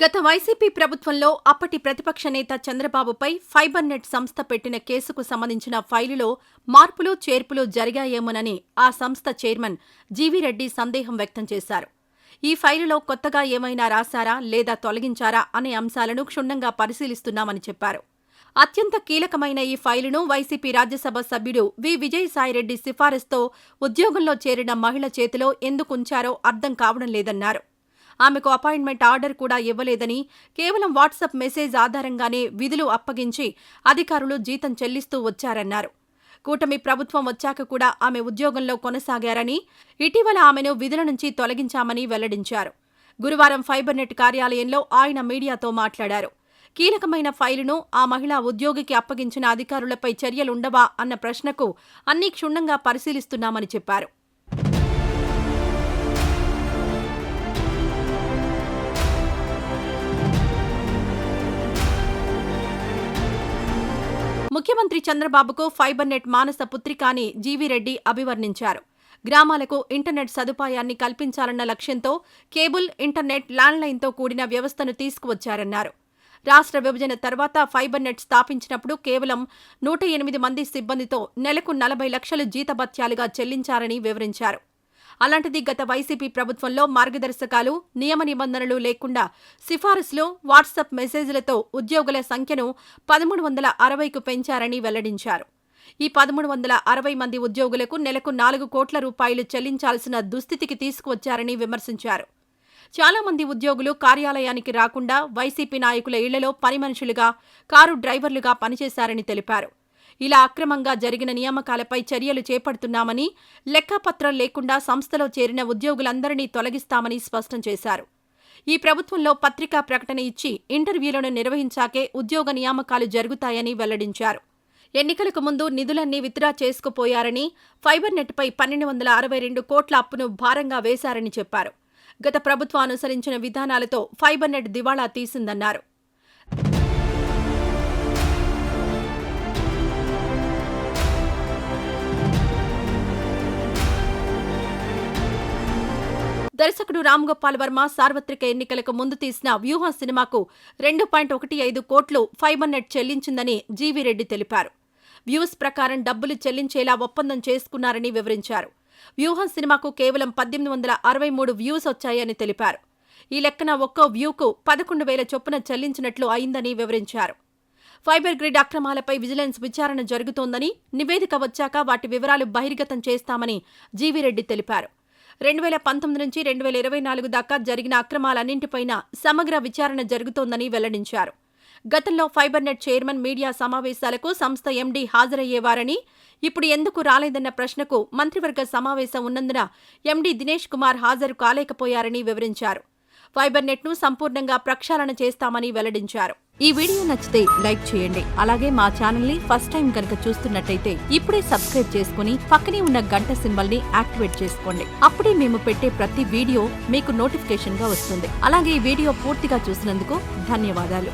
గత వైసీపీ ప్రభుత్వంలో అప్పటి ప్రతిపక్ష నేత చంద్రబాబుపై ఫైబర్ నెట్ సంస్థ పెట్టిన కేసుకు సంబంధించిన ఫైలులో మార్పులు చేర్పులు జరిగాయేమోనని ఆ సంస్థ చైర్మన్ జీవీరెడ్డి సందేహం వ్యక్తం చేశారు. ఈ ఫైలులో కొత్తగా ఏమైనా రాశారా లేదా తొలగించారా అనే అంశాలను క్షుణ్ణంగా పరిశీలిస్తున్నామని చెప్పారు. అత్యంత కీలకమైన ఈ ఫైలును వైసీపీ రాజ్యసభ సభ్యుడు వి. విజయసాయిరెడ్డి సిఫారసుతో ఉద్యోగంలో చేరిన మహిళ చేతిలో ఎందుకుంచారో అర్థం కావడం లేదన్నారు. ఆమెకు అపాయింట్మెంట్ ఆర్డర్ కూడా ఇవ్వలేదని, కేవలం వాట్సాప్ మెసేజ్ ఆధారంగానే విధులు అప్పగించి అధికారులు జీతం చెల్లిస్తూ వచ్చారన్నారు. కూటమి ప్రభుత్వం వచ్చాక కూడా ఆమె ఉద్యోగంలో కొనసాగారని, ఇటీవల ఆమెను విధుల నుంచి తొలగించామని వెల్లడించారు. గురువారం ఫైబర్ నెట్ కార్యాలయంలో ఆయన మీడియాతో మాట్లాడారు. కీలకమైన ఫైలును ఆ మహిళా ఉద్యోగికి అప్పగించిన అధికారులపై చర్యలుండవా అన్న ప్రశ్నకు అన్నీ క్షుణ్ణంగా పరిశీలిస్తున్నామని చెప్పారు. ముఖ్యమంత్రి చంద్రబాబుకు ఫైబర్ నెట్ మానస పుత్రిక అని జీవీరెడ్డి అభివర్ణించారు. గ్రామాలకు ఇంటర్నెట్ సదుపాయాన్ని కల్పించాలన్న లక్ష్యంతో కేబుల్, ఇంటర్నెట్, ల్యాండ్లైన్తో కూడిన వ్యవస్థను తీసుకువచ్చారన్నారు. రాష్ట్ర విభజన తర్వాత ఫైబర్ నెట్ స్థాపించినప్పుడు కేవలం 108 మంది సిబ్బందితో నెలకు 40 లక్షలు జీతభత్యాలుగా చెల్లించారని వివరించారు. అలాంటిది గత వైసీపీ ప్రభుత్వంలో మార్గదర్శకాలు, నియమ నిబంధనలు లేకుండా సిఫారసులో వాట్సాప్ మెసేజ్లతో ఉద్యోగుల సంఖ్యను 1360కు పెంచారని వెల్లడించారు. ఈ 1360 మంది ఉద్యోగులకు నెలకు 4 కోట్ల రూపాయలు చెల్లించాల్సిన దుస్థితికి తీసుకువచ్చారని విమర్శించారు. చాలా మంది ఉద్యోగులు కార్యాలయానికి రాకుండా వైసీపీ నాయకుల ఇళ్లలో పని మనుషులుగా, కారు డ్రైవర్లుగా పనిచేశారని తెలిపారు. ఇలా అక్రమంగా జరిగిన నియామకాలపై చర్యలు చేపడుతున్నామని, లెక్కాపత్రం లేకుండా సంస్థలో చేరిన ఉద్యోగులందరినీ తొలగిస్తామని స్పష్టం చేశారు. ఈ ప్రభుత్వంలో పత్రికా ప్రకటన ఇచ్చి ఇంటర్వ్యూలను నిర్వహించాకే ఉద్యోగ నియామకాలు జరుగుతాయని వెల్లడించారు. ఎన్నికలకు ముందు నిధులన్నీ విత్డ్రా చేసుకుపోయారని, ఫైబర్ నెట్పై 1262 కోట్ల అప్పును భారంగా వేశారని చెప్పారు. గత ప్రభుత్వం అనుసరించిన విధానాలతో ఫైబర్ నెట్ దివాళా తీసిందన్నారు. దర్శకుడు రామ్ గోపాల్ వర్మ సార్వత్రిక ఎన్నికలకు ముందు తీసిన వ్యూహ సినిమాకు 2.15 కోట్లు ఫైబర్ నెట్ చెల్లించిందని జీవీరెడ్డి తెలిపారు. వ్యూస్ ప్రకారం డబ్బులు చెల్లించేలా ఒప్పందం చేసుకున్నారని వివరించారు. వ్యూహం సినిమాకు కేవలం 1863 వ్యూస్ వచ్చాయని తెలిపారు. ఈ లెక్కన ఒక్కో వ్యూకు 11,000 చొప్పున చెల్లించినట్లు అయిందని వివరించారు. ఫైబర్ గ్రిడ్ అక్రమాలపై విజిలెన్స్ విచారణ జరుగుతోందని, నివేదిక వచ్చాక వాటి వివరాలు బహిర్గతం చేస్తామని జీవీరెడ్డి తెలిపారు. 2019 నుంచి 2024 దాకా జరిగిన అక్రమాలన్నింటిపైనా సమగ్ర విచారణ జరుగుతోందని వెల్లడించారు. గతంలో ఫైబర్ నెట్ చైర్మన్ మీడియా సమావేశాలకు సంస్థ ఎండీ హాజరయ్యేవారని, ఇప్పుడు ఎందుకు రాలేదన్న ప్రశ్నకు మంత్రివర్గ సమావేశం ఉన్నందున ఎండీ దినేష్ కుమార్ హాజరు కాలేకపోయారని వివరించారు. ఫైబర్ నెట్ను సంపూర్ణంగా ప్రక్షాళన చేస్తామని వెల్లడించారు. ఈ వీడియో నచ్చితే లైక్ చేయండి. అలాగే మా ఛానల్ని ఫస్ట్ టైం కనుక చూస్తున్నట్టయితే ఇప్పుడే సబ్స్క్రైబ్ చేసుకుని పక్కనే ఉన్న గంట సింబల్ని యాక్టివేట్ చేసుకోండి. అప్పుడే మేము పెట్టే ప్రతి వీడియో మీకు నోటిఫికేషన్గా వస్తుంది. అలాగే ఈ వీడియో పూర్తిగా చూసినందుకు ధన్యవాదాలు.